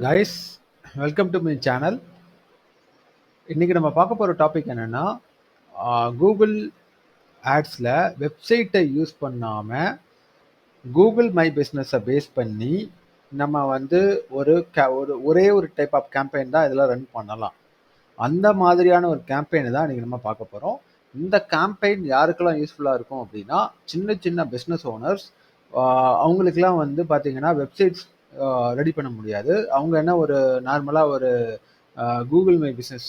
Guys, welcome to my channel. இன்னைக்கு நம்ம பார்க்க போகிற டாபிக் என்னன்னா, கூகுள் ஆட்ஸில் வெப்சைட்டை யூஸ் பண்ணாமல் கூகுள் மை பிஸ்னஸை பேஸ் பண்ணி நம்ம வந்து ஒரே ஒரு டைப் ஆஃப் கேம்பெயின் தான் இதில் ரன் பண்ணலாம். அந்த மாதிரியான ஒரு கேம்பெயினை தான் இன்றைக்கி நம்ம பார்க்க போகிறோம். இந்த கேம்பெயின் யாருக்கெல்லாம் யூஸ்ஃபுல்லாக இருக்கும் அப்படின்னா, சின்ன சின்ன பிஸ்னஸ் ஓனர்ஸ், அவங்களுக்கெல்லாம் வந்து பார்த்தீங்கன்னா வெப்சைட்ஸ் ரெடி பண்ண முடியாது. அவங்க என்ன ஒரு நார்மலாக ஒரு கூகுள் மை பிஸ்னஸ்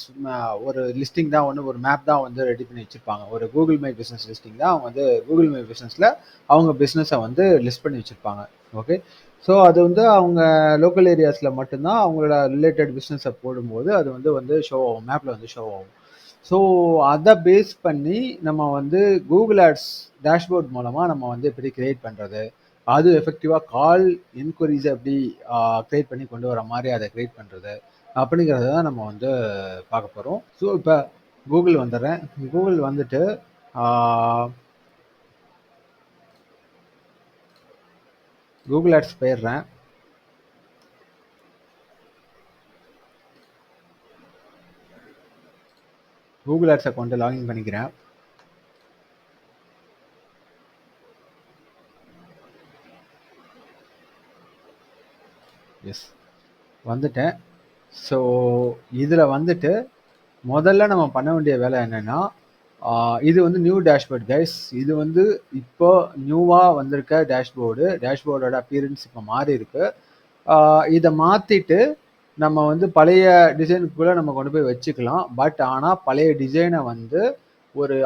ஒரு லிஸ்டிங் தான், ஒரு மேப் தான் வந்து ரெடி பண்ணி வச்சுருப்பாங்க. ஒரு கூகுள் மை பிஸ்னஸ் லிஸ்டிங் தான் அவங்க வந்து கூகுள் மை பிஸ்னஸில் அவங்க பிஸ்னஸை வந்து லிஸ்ட் பண்ணி வச்சுருப்பாங்க. ஓகே, ஸோ அது வந்து அவங்க லோக்கல் ஏரியாஸில் மட்டும்தான் அவங்களோட ரிலேட்டட் பிஸ்னஸை போடும்போது அது வந்து ஷோ ஆகும், மேப்பில் வந்து ஷோ ஆகும். ஸோ அதை பேஸ் பண்ணி நம்ம வந்து கூகுள் ஆட்ஸ் டேஷ்போர்ட் மூலமாக நம்ம வந்து எப்படி கிரியேட் பண்ணுறது, அது எஃபெக்டிவாக கால் என்கொயரிஸை எப்படி கிரியேட் பண்ணி கொண்டு வர மாதிரி அதை கிரியேட் பண்ணுறது அப்படிங்கிறத தான் நம்ம வந்து பார்க்க போகிறோம். ஸோ இப்போ கூகுள் வந்துடுறேன். கூகுள் வந்துட்டு கூகுள் ஆட்ஸ் போயிடுறேன். கூகுள் ஆட்ஸ் அக்கௌண்ட்டை லாகின் பண்ணிக்கிறேன். எஸ், வந்துட்டேன். ஸோ இதில் வந்துட்டு முதல்ல நம்ம பண்ண வேண்டிய வேலை என்னென்னா, இது வந்து நியூ டேஷ்போர்ட் கைஸ். இது வந்து இப்போ நியூவாக வந்திருக்க டேஷ்போர்டோட அப்பியரன்ஸ் இப்போ மாறி இருக்கு. இதை மாற்றிட்டு நம்ம வந்து பழைய டிசைனுக்குள்ளே நம்ம கொண்டு போய் வச்சுக்கலாம். பட் ஆனால் பழைய டிசைனை வந்து ஒரு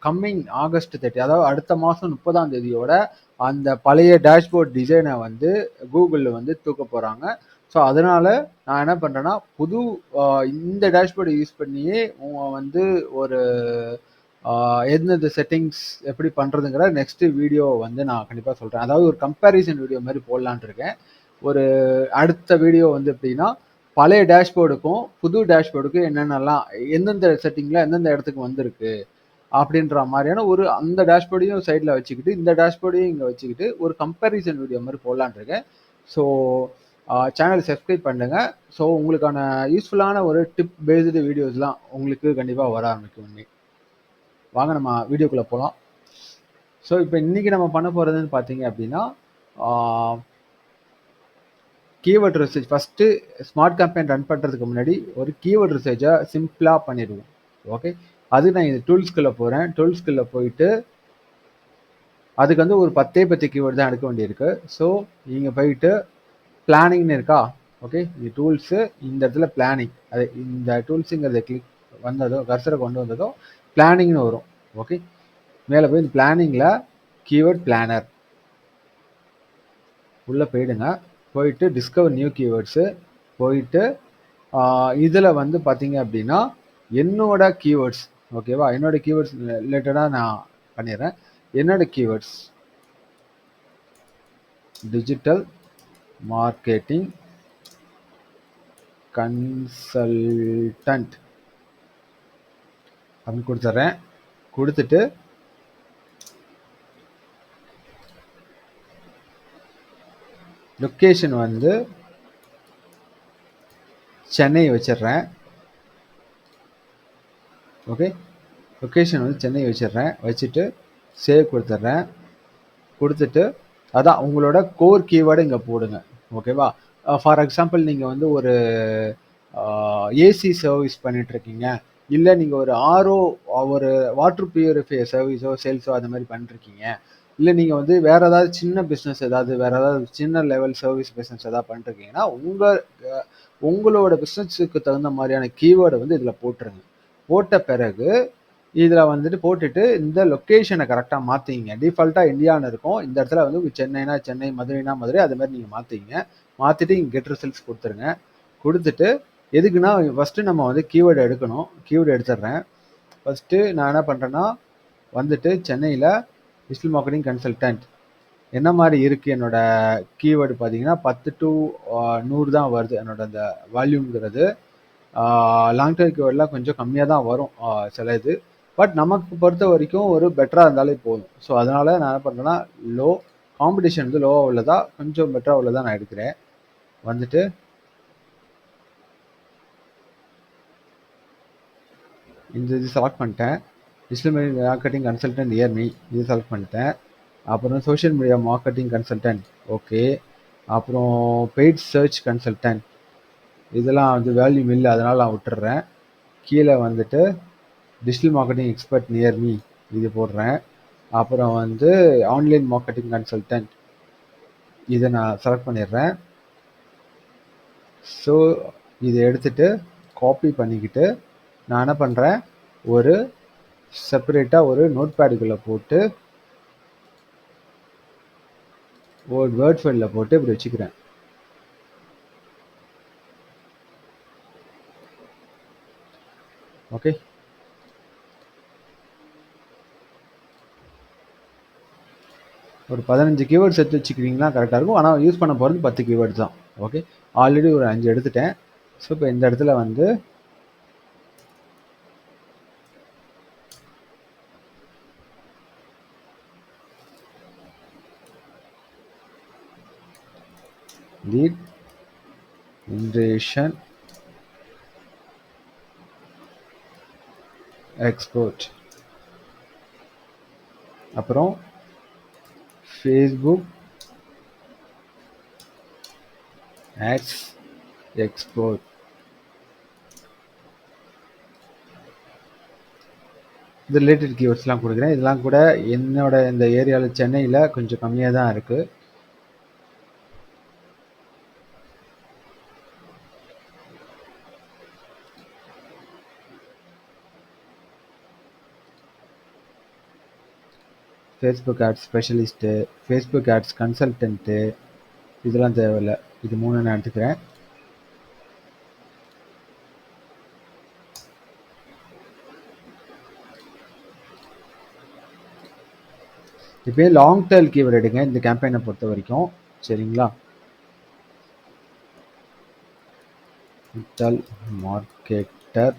கம்மிங் ஆகஸ்ட் 30, அதாவது அடுத்த மாதம் 30ஆம் தேதியோட அந்த பழைய டேஷ்போர்ட் டிசைனை வந்து கூகுளில் வந்து தூக்க போகிறாங்க. ஸோ அதனால் நான் என்ன பண்ணுறேன்னா, இந்த டேஷ்போர்டை யூஸ் பண்ணியே வந்து ஒரு எந்தெந்த செட்டிங்ஸ் எப்படி பண்ணுறதுங்கிற நெக்ஸ்ட் வீடியோ வந்து நான் கண்டிப்பாக சொல்கிறேன். அதாவது ஒரு கம்பேரிசன் வீடியோ மாதிரி போடலான் இருக்கேன். ஒரு அடுத்த வீடியோ வந்து எப்படின்னா, பழைய டேஷ்போர்டுக்கும் புது டேஷ்போர்டுக்கும் என்னென்னலாம் எந்தெந்த செட்டிங்கில் எந்தெந்த இடத்துக்கு வந்திருக்கு அப்படின்ற மாதிரியான அந்த டேஷ்போர்டையும் சைடில் வச்சுக்கிட்டு இந்த டேஷ்போர்டையும் இங்கே வச்சுக்கிட்டு ஒரு கம்பேரிசன் வீடியோ மாதிரி போடலான் இருக்கேன். ஸோ சேனல் சப்ஸ்கிரைப் பண்ணுங்க. ஸோ உங்களுக்கான யூஸ்ஃபுல்லான ஒரு டிப் பேஸ்டு வீடியோஸ்லாம் உங்களுக்கு கண்டிப்பாக வர ஆரம்பிக்கும். வாங்க நம்ம வீடியோக்குள்ளே போகலாம். ஸோ இப்போ இன்றைக்கி நம்ம பண்ண போகிறதுன்னு பார்த்தீங்க அப்படின்னா, keyword research. First smart campaign run பண்ணுறதுக்கு முன்னாடி ஒரு கீவேர்ட் ரிசர்ச்சை சிம்பிளாக பண்ணிடுவோம். ஓகே, அது நான் இது டூல்ஸ்குள்ளே போகிறேன். டூல்ஸ்குள்ளே போயிட்டு அதுக்கு வந்து ஒரு 10 கீவேர்டு தான் எடுக்க வேண்டியிருக்கு. ஸோ நீங்கள் போயிட்டு பிளானிங்னு இருக்கா, ஓகே, இது டூல்ஸு, இந்த இடத்துல பிளானிங், அது இந்த டூல்ஸுங்கிறத கிளிக் வந்ததோ கர்சரை கொண்டு வந்ததோ பிளானிங்னு வரும். ஓகே, மேலே போய் இந்த பிளானிங்கில் கீவேர்ட் பிளானர் உள்ளே போயிடுங்க. போயிட்டு டிஸ்கவர் நியூ கீவேர்ட்ஸு போயிட்டு இதில் வந்து பார்த்தீங்க அப்படின்னா என்னோட கீவேர்ட்ஸ், ஓகேவா, என்னோட கீவேர்ட்ஸ் ரிலேட்டடாக நான் பண்ணிடுறேன். என்னோட கீவேர்ட்ஸ் டிஜிட்டல் மார்க்கெட்டிங் கன்சல்டன்ட் அப்படின்னு கொடுத்துட்றேன். கொடுத்துட்டு லொக்கேஷன் வந்து சென்னை வச்சிடுறேன். ஓகே, லொக்கேஷன் வந்து சென்னை வச்சிடுறேன். வச்சுட்டு சேவ் கொடுத்துட்றேன். கொடுத்துட்டு அதான் உங்களோட கோர் கீவேர்டு இங்கே போடுங்க. ஓகேவா, ஃபார் எக்ஸாம்பிள் நீங்கள் வந்து ஒரு ஏசி சர்வீஸ் பண்ணிட்டுருக்கீங்க, இல்லை நீங்கள் ஒரு ஒரு வாட்டர் பியூரிஃபையர் சர்வீஸோ சேல்ஸோ அந்த மாதிரி பண்ணிருக்கீங்க, இல்லை நீங்கள் வந்து வேறு ஏதாவது சின்ன பிஸ்னஸ் வேறு ஏதாவது சின்ன லெவல் சர்வீஸ் பிஸ்னஸ் ஏதாவது பண்ணிருக்கீங்கன்னா உங்களோட பிஸ்னஸுக்கு தகுந்த மாதிரியான கீவேர்டை வந்து இதில் போட்டுருங்க. போட்ட பிறகு இதில் வந்துட்டு போட்டுட்டு இந்த லொக்கேஷனை கரெக்டாக மாற்றிங்க. டிஃபால்ட்டாக இந்தியான்னு இருக்கும். இந்த இடத்துல வந்து சென்னைனா சென்னை, மதுரைனா மதுரை, அது மாதிரி நீங்கள் மாற்றிங்க. மாற்றிட்டு இங்கே கெட் ரிசல்ட்ஸ் கொடுத்துருங்க. கொடுத்துட்டு எதுக்குன்னா ஃபஸ்ட்டு நம்ம வந்து கீவேர்டு எடுக்கணும். கீவேர்டு எடுத்துடுறேன். ஃபஸ்ட்டு நான் என்ன பண்ணுறேன்னா, வந்துட்டு சென்னையில் டிஜிட்டல் மார்க்கெட்டிங் கன்சல்டன்ட் என்ன மாதிரி இருக்குது என்னோட கீவேர்டு பார்த்தீங்கன்னா 10 to 100 தான் வருது என்னோட அந்த வால்யூம்ங்கிறது. லாங் டர்ம் கீவேர்டெலாம் கொஞ்சம் கம்மியாக தான் வரும் சில இது. பட் நமக்கு பொறுத்த வரைக்கும் ஒரு பெட்டராக இருந்தாலே போதும். ஸோ அதனால் நான் என்ன பண்ணுறேன்னா, காம்படிஷன் வந்து லோவாக உள்ளதா கொஞ்சம் பெட்டராக உள்ளதா நான் எடுக்கிறேன். வந்துட்டு இந்த இது செலக்ட் பண்ணிட்டேன். Digital marketing consultant near me இது செலக்ட் பண்ணிட்டேன். அப்புறம் social media marketing consultant okay. அப்புறம் பெய்ட் சர்ச் கன்சல்டன்ட் இதெல்லாம் வந்து வேல்யூம் இல்லை, அதனால் நான் விட்டுறேன். கீழே வந்துட்டு digital marketing expert near me இது போடுறேன். அப்புறம் வந்து ஆன்லைன் மார்க்கெட்டிங் கன்சல்டன்ட் இதை நான் செலக்ட் பண்ணிடுறேன். ஸோ இதை எடுத்துகிட்டு காப்பி பண்ணிக்கிட்டு நான் என்ன பண்ணுறேன், ஒரு செப்பரேட்டாக ஒரு நோட் பேடுக்குள்ளே போட்டு ஒரு வேர்ட் ஃபைலில் போட்டு இப்படி வச்சுக்கிறேன். ஓகே. ஒரு 15 கீவேர்ட்ஸ் எடுத்து வச்சுக்கிறீங்கன்னா கரெக்டாக இருக்கும். ஆனால் யூஸ் பண்ண போகிறது 10 கீவேர்ட்ஸ் தான். ஓகே, ஆல்ரெடி ஒரு 5 எடுத்துட்டேன். ஸோ இப்போ இந்த இடத்துல வந்து லீட் ஜெனரேஷன் எக்ஸ்போர்ட், அப்புறம் ஃபேஸ்புக் ஆட்ஸ் எக்ஸ்போர்ட், இது ரிலேட்டட் கீவேர்ட்ஸ்லாம் கொடுக்குறேன். இதெல்லாம் கூட என்னோட இந்த ஏரியாவில் சென்னையில் கொஞ்சம் கம்மியாக தான் இருக்குது. Facebook ads specialist, Facebook ads consultant இதெல்லாம் தேவையில்லை. இது 3 நான் எடுத்துக்கிறேன். இப்போ லாங் டேல் கீவேர்ட் எடுங்க இந்த கேம்பெயினை பொறுத்த வரைக்கும், சரிங்களா? Digital marketer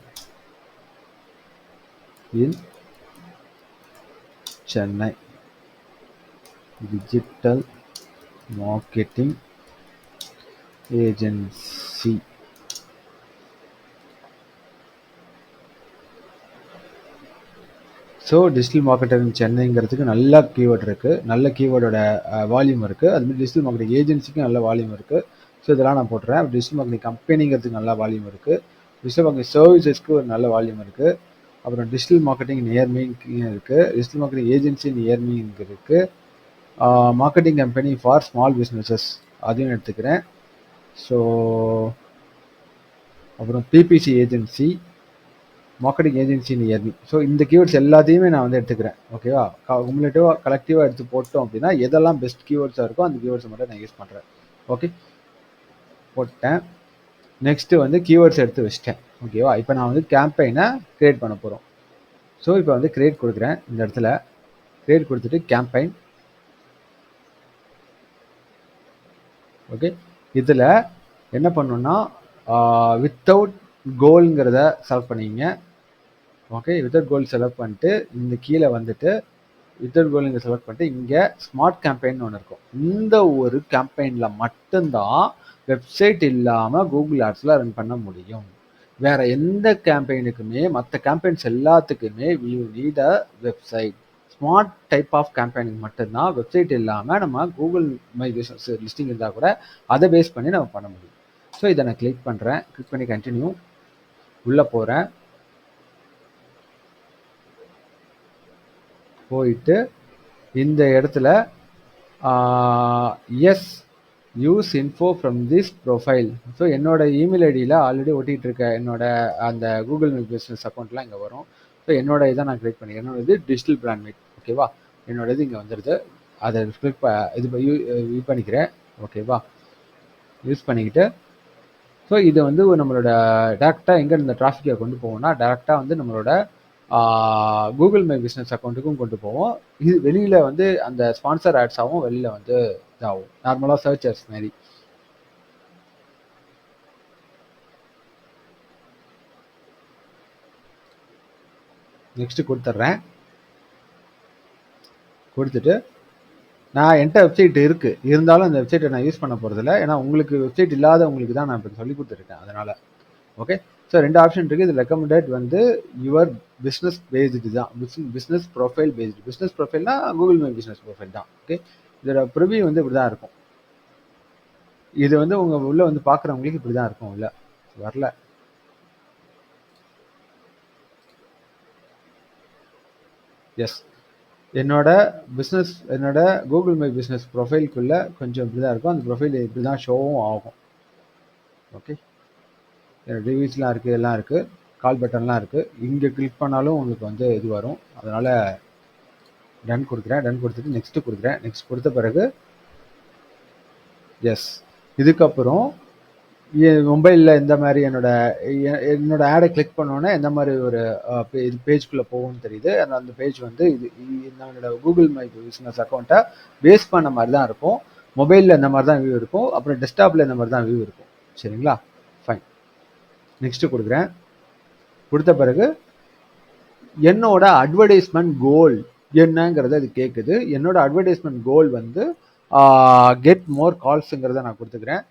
in Chennai, digital marketing agency. So digital marketer in சென்னைங்கிறதுக்கு நல்ல கீவேர்ட் இருக்குது, நல்ல கீவேர்டோட வால்யூம் இருக்குது. அதுமாதிரி டிஜிட்டல் மார்க்கெட்டிங் ஏஜென்சிக்கும் நல்ல வால்யூம் இருக்குது. ஸோ இதெல்லாம் நான் போட்டுறேன். டிஜிட்டல் மார்க்கெட்டிங் கம்பெனிங்கிறதுக்கு நல்ல வால்யூம் இருக்குது. டிஜிட்டல் மார்க்கெட்டிங் சர்வீசஸ்க்கு ஒரு நல்ல வால்யூம் இருக்குது. அப்புறம் டிஜிட்டல் மார்க்கெட்டிங் நியர்மிங்கு இருக்குது. டிஜிட்டல் மார்க்கெட்டிங் ஏஜென்சி நியர்மிங் இருக்குது. Marketing company for small businesses அதையும் எடுத்துக்கிறேன். ஸோ அப்புறம் BBC agency, marketing agency near me. So இந்த கீவேர்ட்ஸ் எல்லாத்தையுமே நான் வந்து எடுத்துக்கிறேன். ஓகேவா? குமுலேட்டிவாக கலெக்டிவாக எடுத்து போட்டோம் அப்படின்னா எதெல்லாம் பெஸ்ட் கீவேர்ட்ஸாக இருக்கோ அந்த கீவேர்ட்ஸை மட்டும் நான் யூஸ் பண்ணுறேன். ஓகே, போட்டேன். நெக்ஸ்ட்டு வந்து கீவேர்ட்ஸ் எடுத்து வச்சிட்டேன். ஓகேவா? இப்போ நான் வந்து கேம்பெயினை க்ரியேட் பண்ண போகிறோம். ஸோ இப்போ வந்து க்ரியேட் கொடுக்குறேன். இந்த இடத்துல க்ரியேட் கொடுத்துட்டு கேம்பெயின். ஓகே, இதில் என்ன பண்ணணுன்னா வித்தவுட் கோல்ங்கிறத செலக்ட் பண்ணிங்க. ஓகே, வித்தவுட் கோல் செலக்ட் பண்ணிட்டு இந்த கீழே வந்துட்டு வித்தவுட் கோல் இங்கே செலக்ட் பண்ணிட்டு இங்கே ஸ்மார்ட் கேம்பெயின் ஒன்று இருக்கும். இந்த ஒரு கேம்பெயினில் மட்டும்தான் வெப்சைட் இல்லாமல் கூகுள் ஆட்ஸில் ரன் பண்ண முடியும். வேற எந்த கேம்பெயினுக்குமே, மற்ற கேம்பெயின்ஸ் எல்லாத்துக்குமே we need a website. Smart type of கேம்பெயினுக்கு மட்டும்தான் வெப்சைட் இல்லாமல் நம்ம கூகுள் மை பிஸ்னஸ் லிஸ்டிங் இருந்தால் கூட அதை பேஸ் பண்ணி நம்ம பண்ண முடியும். ஸோ இதை நான் கிளிக் பண்ணுறேன். கிளிக் பண்ணி கண்டினியூ உள்ளே போகிறேன். போயிட்டு இந்த இடத்துல yes use info from this profile. So என்னோட இமெயில் ஐடியில் ஆல்ரெடி ஒட்டிகிட்டு இருக்க என்னோட அந்த கூகுள் மை பிஸ்னஸ் அக்கௌண்ட்லாம் இங்கே வரும். ஸோ என்னோட இதை நான் கிளிக் பண்ணி, என்னோட இது டிஜிட்டல் பிராண்ட் மீட். ஓகேவா? என்னோட இது இங்கே வந்துடுது. அதை கிளிக் இது யூஸ் பண்ணிக்கிறேன். ஓகேவா? யூஸ் பண்ணிக்கிட்டு ஸோ இது வந்து நம்மளோட டேரெக்டாக எங்கே இந்த டிராஃபிக்கை கொண்டு போவோம்னா டேரெக்டாக வந்து நம்மளோட கூகுள் மை பிஸ்னஸ் அக்கௌண்ட்டுக்கும் கொண்டு போவோம். இது வெளியில் வந்து அந்த ஸ்பான்சர் ஆட்ஸாகவும் வெளியில் வந்து இதாகும், நார்மலாக சர்ச்சர்ஸ் மாதிரி. நெக்ஸ்ட்டு கொடுத்துட்றேன். கொடுத்துட்டு நான் என்கிட்ட வெப்சைட் இருக்குது, இருந்தாலும் அந்த வெப்சைட்டை நான் யூஸ் பண்ண போகிறதில்ல. ஏன்னா உங்களுக்கு வெப்சைட் இல்லாதவங்களுக்கு தான் நான் இப்போ சொல்லி கொடுத்துருக்கேன். அதனால் ஓகே. ஸோ 2 ஆப்ஷன் இருக்குது. இது ரெக்கமெண்டட் வந்து யுவர் பிஸ்னஸ் பேஸ்டு தான். Business profile based. பிஸ்னஸ் ப்ரொஃபைல்னா கூகுள் மை பிஸ்னஸ் ப்ரொஃபைல் தான். ஓகே. இதோட ப்ரிவ்யூ வந்து இப்படி தான் இருக்கும். இது வந்து உங்க உள்ள வந்து பார்க்குறவங்களுக்கு இப்படி தான் இருக்கும். உள்ள வரல. எஸ். என்னோட கூகுள் மை பிஸ்னஸ் ப்ரொஃபைல்குள்ள கொஞ்சம் இப்படி தான் இருக்கும். அந்த ப்ரொஃபைல் இப்படி தான் ஷோவும் ஆகும். ஓகே. ரிவ்யூஸ்லாம் இருக்குது, எல்லாம் இருக்குது, கால் பட்டன்லாம் இருக்குது. இங்கே கிளிக் பண்ணாலும் உங்களுக்கு வந்து இது வரும். அதனால் டன் கொடுக்குறேன். டன் கொடுத்துட்டு நெக்ஸ்ட்டு கொடுக்குறேன். நெக்ஸ்ட் கொடுத்த பிறகு எஸ். இதுக்கப்புறம் மொபைலில் இந்த மாதிரி என்னோட ஆடை கிளிக் பண்ணோன்னே எந்த மாதிரி ஒரு இது பேஜ்குள்ளே போகும்னு தெரியுது. அந்த பேஜ் வந்து இது என்னோட கூகுள் மை பிஸ்னஸ் அக்கௌண்ட்டை பேஸ் பண்ண மாதிரி தான் இருக்கும். மொபைலில் இந்த மாதிரி தான் வியூ இருக்கும். அப்புறம் டெஸ்க்டாப்பில் இந்த மாதிரி தான் வியூ இருக்கும். சரிங்களா? ஃபைன். நெக்ஸ்ட்டு கொடுக்குறேன். கொடுத்த பிறகு என்னோட அட்வர்டைஸ்மெண்ட் கோல் என்னங்கிறத அது கேட்குது. என்னோட அட்வர்டைஸ்மெண்ட் கோல் வந்து கெட் மோர் கால்ஸுங்கிறத நான் கொடுத்துக்கிறேன்.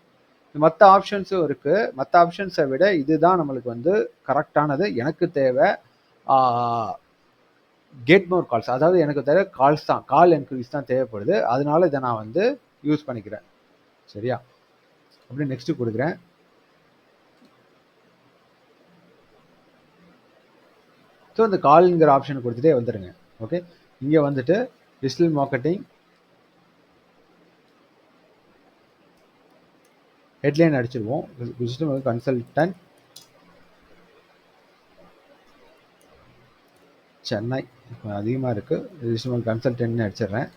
மற்ற ஆப்ஷன்ஸும் இருக்குது. மற்ற ஆப்ஷன்ஸை விட இதுதான் நம்மளுக்கு வந்து கரெக்டானது. எனக்கு தேவை கெட் மோர் கால்ஸ். அதாவது எனக்கு தேவை கால்ஸ் தான். கால் என்கொயரிஸ் தான் தேவைப்படுது. அதனால இதை நான் வந்து யூஸ் பண்ணிக்கிறேன். சரியா? அப்படி நெக்ஸ்ட்டு கொடுக்குறேன். ஸோ இந்த கால்ங்கிற ஆப்ஷன் கொடுத்துட்டே வந்துடுங்க. ஓகே. இங்கே வந்துட்டு டிஜிட்டல் மார்க்கெட்டிங் ஹெட்லைன் அடிச்சிருவோம். டிஜிட்டல் கன்சல்டன்ட் சென்னை அதிகமாக இருக்குது. டிஜிட்டல் கன்சல்டன்ட்னு அடிச்சிடுறேன்.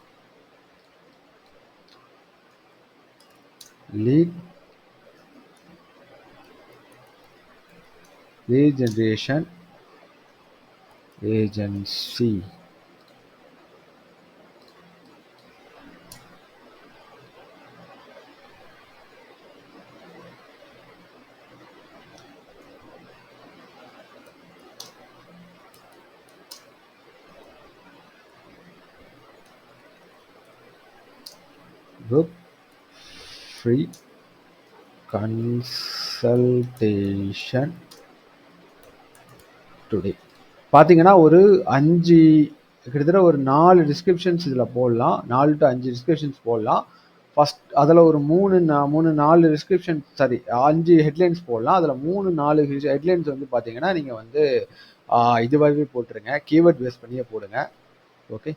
Lead generation agency. Book free consultation today. பார்த்தீங்கன்னா ஒரு 5 கிட்டத்தட்ட ஒரு 4 டிஸ்கிரிப்ஷன்ஸ் இதில் போடலாம். 4 to 5 டிஸ்கிரிப்ஷன்ஸ் போடலாம். ஃபஸ்ட் அதில் ஒரு 3-4 டிஸ்கிரிப்ஷன், சாரி 5 ஹெட்லைன்ஸ் போடலாம். அதில் 3-4 ஹெட்லைன்ஸ் வந்து பார்த்தீங்கன்னா நீங்கள் வந்து இதுவாகவே போட்டுருங்க. கீவேர்ட் பேஸ் பண்ணியே போடுங்க. ஓகே.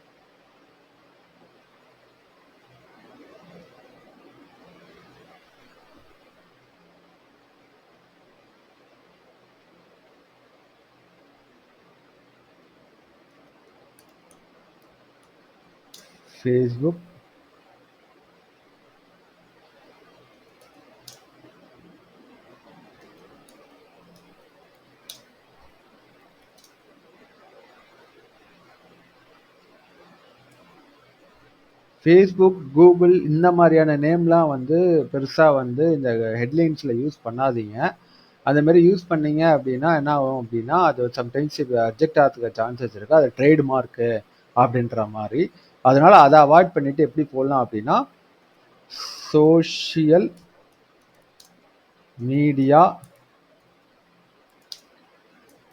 ஃபேஸ்புக், ஃபேஸ்புக், கூகுள் இந்த மாதிரியான நேம்லாம் வந்து பெருசாக வந்து இந்த ஹெட்லைன்ஸில் யூஸ் பண்ணாதீங்க. அந்த மாதிரி யூஸ் பண்ணீங்க அப்படின்னா என்ன ஆகும் அப்படின்னா அது சம்டைம்ஸ் அப்ஜெக்ட் ஆகிறதுக்கு சான்சஸ் இருக்குது. அது ட்ரேட் மார்க்கு அப்படின்ற மாதிரி. அதனால அதை அவாய்ட் பண்ணிட்டு எப்படி போடலாம் அப்படின்னா சோஷியல் மீடியா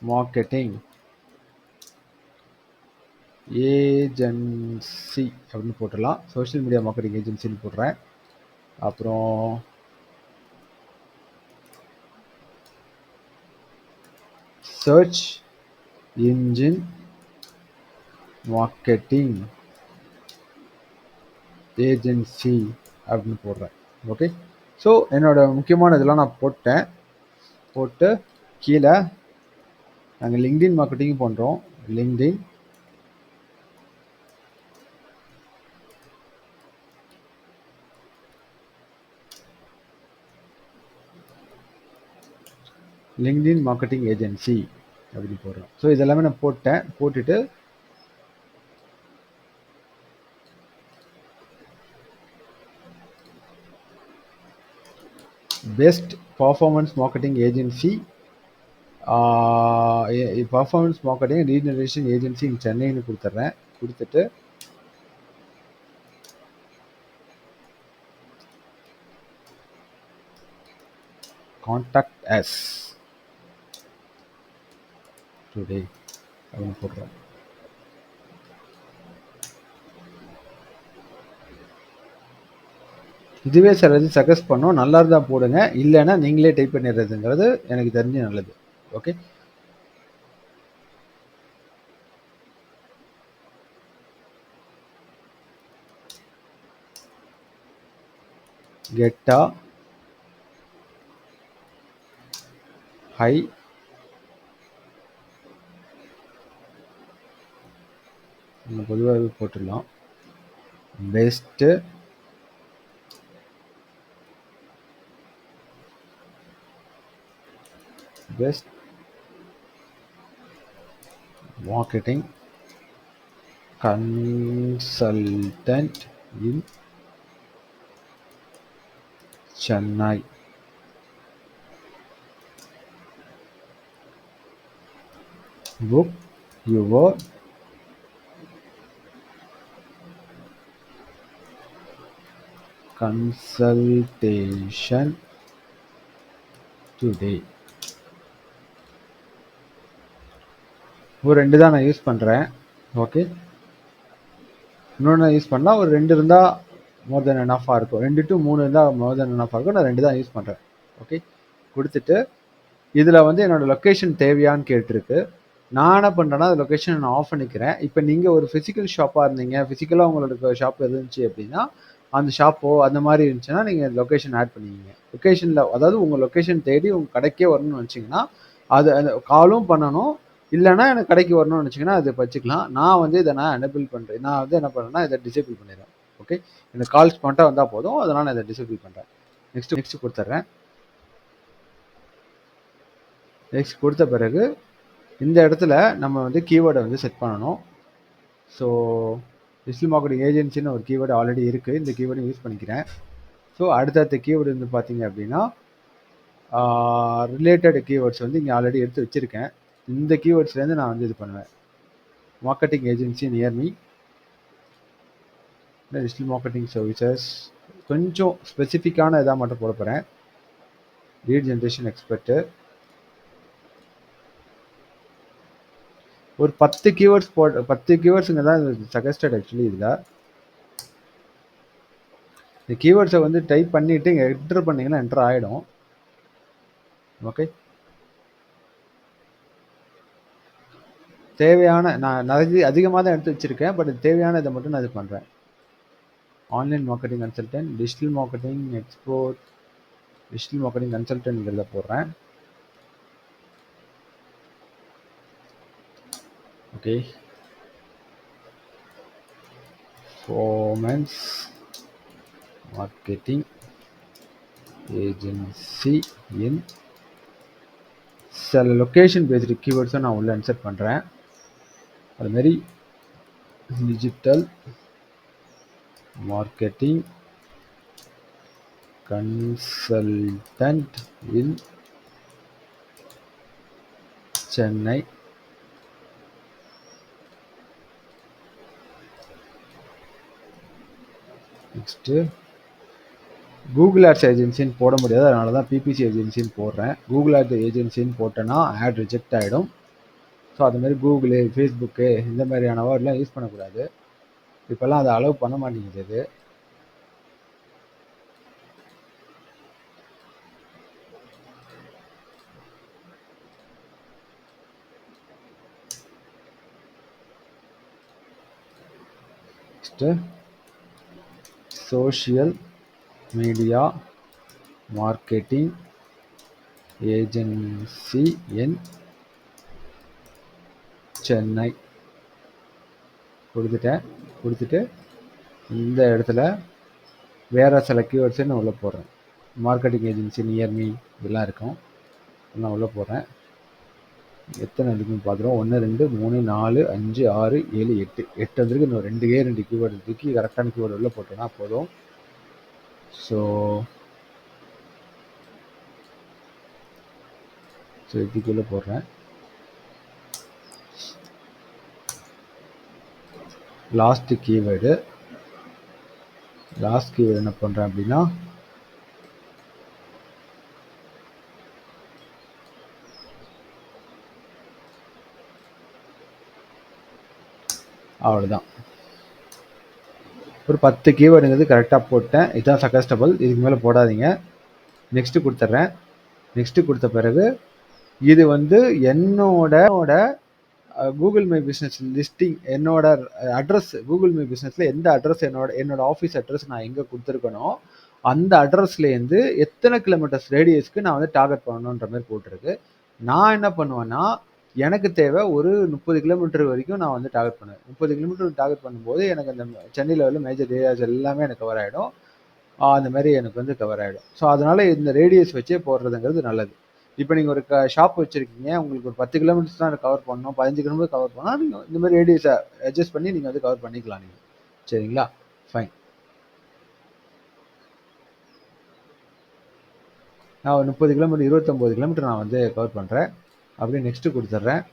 மார்க்கெட்டிங் ஏஜென்சி அப்படின்னு போட்டுடலாம். சோஷியல் மீடியா மார்க்கெட்டிங் ஏஜென்சின்னு போடுறேன். அப்புறம் சர்ச் இன்ஜின் மார்க்கெட்டிங் ஏஜென்சி அப்படின்னு போடுறேன். ஓகே. ஸோ என்னோட முக்கியமான இதெல்லாம் நான் போட்டு கீழே நாங்கள் லிங்க்டின் மார்க்கெட்டிங் பண்ணுறோம். லிங்க்டின் மார்க்கெட்டிங் ஏஜென்சி அப்படின்னு போடுறோம். ஸோ இதெல்லாமே நான் போட்டுட்டு best performance marketing agency, performance marketing lead generation agency in சென்னைன்னு கொடுத்துட்றேன். கொடுத்துட்டு கான்டாக்ட் அஸ் டுடே அப்படின்னு போடுறேன். இதுவே சிலது சஜஸ்ட் பண்ணோம். நல்லா இருந்தா போடுங்க, இல்லைன்னா நீங்களே டைப் பண்ணிடுறதுங்கிறது எனக்கு தெரிஞ்சு நல்லது. ஓகே, கெட்டா ஹை பொதுவாகவே போட்டுடலாம். Best best marketing consultant in Chennai. Book your consultation today. ஒரு 2 தான் நான் யூஸ் பண்ணுறேன். ஓகே, இன்னொன்று யூஸ் பண்ணால் ஒரு 2 இருந்தால் மோர் தென் எனஃபாக இருக்கும். 2 to 3 இருந்தால் மோர் தென் எனஃபாக இருக்கும். நான் 2 தான் யூஸ் பண்ணுறேன். ஓகே, கொடுத்துட்டு இதில் வந்து என்னோடய லொக்கேஷன் தேவையான்னு கேட்டிருக்கு. நான் என்ன பண்ணுறேன்னா அந்த லொக்கேஷனை நான் ஆஃப் பண்ணிக்கிறேன். இப்போ நீங்கள் ஒரு ஃபிசிக்கல் ஷாப்பாக இருந்தீங்க, ஃபிசிக்கலாக உங்களோட ஷாப் இருந்துச்சு அப்படின்னா, அந்த ஷாப்போ அந்த மாதிரி இருந்துச்சுன்னா நீங்கள் லொக்கேஷன் ஆட் பண்ணிக்கிங்க. லொக்கேஷனில் அதாவது உங்கள் லொக்கேஷன் தேடி உங்கள் கடைக்கே வரணும்னு நினச்சிங்கன்னா அது அந்த காலும் பண்ணணும். இல்லைனா எனக்கு கடைக்கு வரணும்னு நினச்சிங்கன்னா அதை வச்சுக்கலாம். நான் வந்து இதை நான் எனேபிள் பண்ணுறேன். நான் வந்து என்ன பண்ணுறேன்னா இதை டிசேபிள் பண்ணிடுறேன். ஓகே, எனக்கு கால்ஸ் பண்ணிட்டா வந்தால் போதும், அதனால் நான் இதை டிசேபிள் பண்ணுறேன். நெக்ஸ்ட் கொடுத்துட்றேன். நெக்ஸ்ட் கொடுத்த பிறகு இந்த இடத்துல நம்ம வந்து கீவேர்டை வந்து செட் பண்ணணும். ஸோ டிஜிட்டல் மார்க்கெட்டிங் ஏஜென்சின்னு ஒரு கீவேர்டு ஆல்ரெடி இருக்குது. இந்த கீவேர்டை யூஸ் பண்ணிக்கிறேன். ஸோ அடுத்தடுத்த கீவேர்டு வந்து பார்த்தீங்க அப்படின்னா ரிலேட்டட் கீவேர்ட்ஸ் வந்து இங்கே ஆல்ரெடி எடுத்து வச்சுருக்கேன். இந்த கீவேர்ட்ஸ்லேருந்து நான் வந்து இது பண்ணுவேன். Marketing agency near me, digital marketing services, கொஞ்சம் ஸ்பெசிஃபிக்கான இதாக மட்டும் போட போகிறேன். லீட் ஜென்ரேஷன் எக்ஸ்பர்ட்டு, ஒரு 10 கீவேர்ட்ஸ் 10 கீவேர்ட்ஸுங்க தான் சஜஸ்டட். ஆக்சுவலி இதில் இந்த கீவேர்ட்ஸை வந்து டைப் பண்ணிவிட்டு இங்கே என்டர் பண்ணிங்கன்னா என்டர் ஆகிடும். ஓகே, தேவையான நான் அதிகமாக தான் எடுத்து வச்சுருக்கேன். பட் தேவையான இதை மட்டும் நான் இது பண்ணுறேன். Online marketing consultant, digital marketing export, digital marketing கன்சல்டன்ட்ங்கிறத போடுறேன். Okay, performance marketing agency in சில லொக்கேஷன் பேஸ்டு கீவேர்ட்ஸை நான் உள்ள இன்சர்ட் பண்ணுறேன். அதுமாரி digital marketing consultant in Chennai. Next Google ads ஏஜென்சின்னு போட முடியாது, அதனால தான் பிபிசி ஏஜென்சின்னு போடுறேன். கூகுள் ஆட்ஸ் ஏஜென்சின்னு போட்டேன்னா ஆட் ரிஜெக்ட் ஆகிடும். ஸோ அதுமாதிரி கூகுளு, ஃபேஸ்புக்கு இந்த மாதிரியான வேர்ட்லாம் யூஸ் பண்ணக்கூடாது. இப்போல்லாம் அதை அலோவ் பண்ண மாட்டேங்குது. Next social media marketing agency இன் சென்னை கொடுத்துட்டு இந்த இடத்துல வேறு சில கீவேர்ட்ஸை நான் உள்ளே போடுறேன். மார்க்கெட்டிங் ஏஜென்சி நியர்மி இதெல்லாம் இருக்கும், நான் உள்ளே போடுறேன். எத்தனை இருக்குன்னு பார்க்குறோம். 1 2 3 4 5 6 7 8 வந்துருக்கு. இன்னும் 2 கீவேர்டு தூக்கி கரெக்டான கீவேர்டு உள்ளே போட்டோன்னா போதும். ஸோ இதுக்குள்ளே போடுறேன். லாஸ்ட் கீவேர்டு என்ன பண்ணுறேன் அப்படின்னா அவ்வளோதான். ஒரு 10 கீவேர்டுங்கிறது கரெக்டாக போட்டேன். இதுதான் சஜஸ்டபிள், இதுக்கு மேலே போடாதீங்க. நெக்ஸ்ட்டு கொடுத்துட்றேன். நெக்ஸ்ட்டு கொடுத்த பிறகு இது வந்து என்னோட கூகுள் மை பிஸ்னஸ் லிஸ்டிங், என்னோட அட்ரஸ் கூகுள் மை பிஸ்னஸில் எந்த அட்ரஸ் என்னோட ஆஃபீஸ் அட்ரஸ் நான் எங்கே கொடுத்துருக்கனோ அந்த அட்ரஸ்லேருந்து எத்தனை கிலோமீட்டர்ஸ் ரேடியஸ்க்கு நான் வந்து டார்கெட் பண்ணணுன்ற மாதிரி போட்டிருக்கு. நான் என்ன பண்ணுவேன்னா, எனக்கு தேவை ஒரு 30 கிலோமீட்டர் வரைக்கும் நான் வந்து டார்கெட் பண்ணுவேன். 30 கிலோமீட்டர் டார்கெட் பண்ணும்போது எனக்கு அந்த சென்னையில் உள்ள மேஜர் ஏரியாஸ் எல்லாமே எனக்கு கவர் ஆகிடும். அந்த மாதிரி எனக்கு வந்து கவர் ஆகிடும். ஸோ அதனால இந்த ரேடியஸ் வச்சே போடுறதுங்கிறது நல்லது. இப்போ நீங்கள் ஒரு ஷாப் வச்சுருக்கீங்க, உங்களுக்கு ஒரு 10 கிலோமீட்டர்ஸ் தான் கவர் பண்ணணும், 15 கிலோமீட்டர் கவர் பண்ணால் நீங்கள் இந்த மாதிரி ரேடியஸை அட்ஜஸ்ட் பண்ணி நீங்கள் வந்து கவர் பண்ணிக்கலாம் நீங்கள். சரிங்களா? ஃபைன். நான் ஒரு 30 கிலோமீட்டர் 29 கிலோமீட்டர் நான் வந்து கவர் பண்ணுறேன். அப்படியே நெக்ஸ்ட்டு கொடுத்துட்றேன்.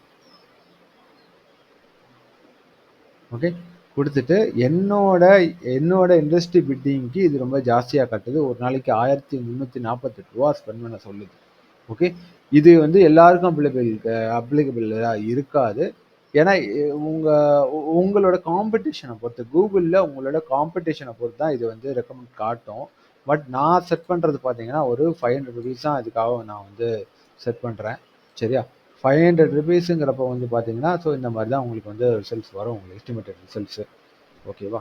ஓகே, கொடுத்துட்டு என்னோட இண்டஸ்ட்ரி பிட்டிங்க்கு இது ரொம்ப ஜாஸ்தியாக கட்டுது. ஒரு நாளைக்கு 1348 ரூபா ஸ்பெண்ட் பண்ண சொல்லுது. ஓகே, இது வந்து எல்லாருக்கும் அப்ளிகபிளாக இருக்காது. ஏன்னா உங்களோட காம்படிஷனை பொறுத்து, கூகுளில் உங்களோட காம்படிஷனை பொறுத்து தான் இது வந்து ரெக்கமெண்ட் காட்டும். பட் நான் செட் பண்ணுறது பார்த்தீங்கன்னா ஒரு 500 ருபீஸ் தான் இதுக்காக நான் வந்து செட் பண்ணுறேன். சரியா? 500 ருபீஸுங்கிறப்ப வந்து பார்த்தீங்கன்னா, ஸோ இந்த மாதிரி தான் உங்களுக்கு வந்து ரிசல்ட்ஸ் வரும், உங்களுக்கு எஸ்டிமேட்டட் ரிசல்ட்ஸு. ஓகேவா?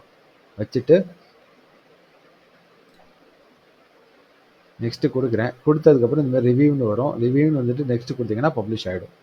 வச்சுட்டு நெக்ஸ்ட்டு கொடுக்குறேன். கொடுத்ததுக்கப்புறம் இந்த மாதிரி ரிவ்யூன்னு வரும். ரிவ்யூன்னு வந்துட்டு நெக்ஸ்ட்டு கொடுத்தீங்கன்னா பப்ளிஷ் ஆகிடும்.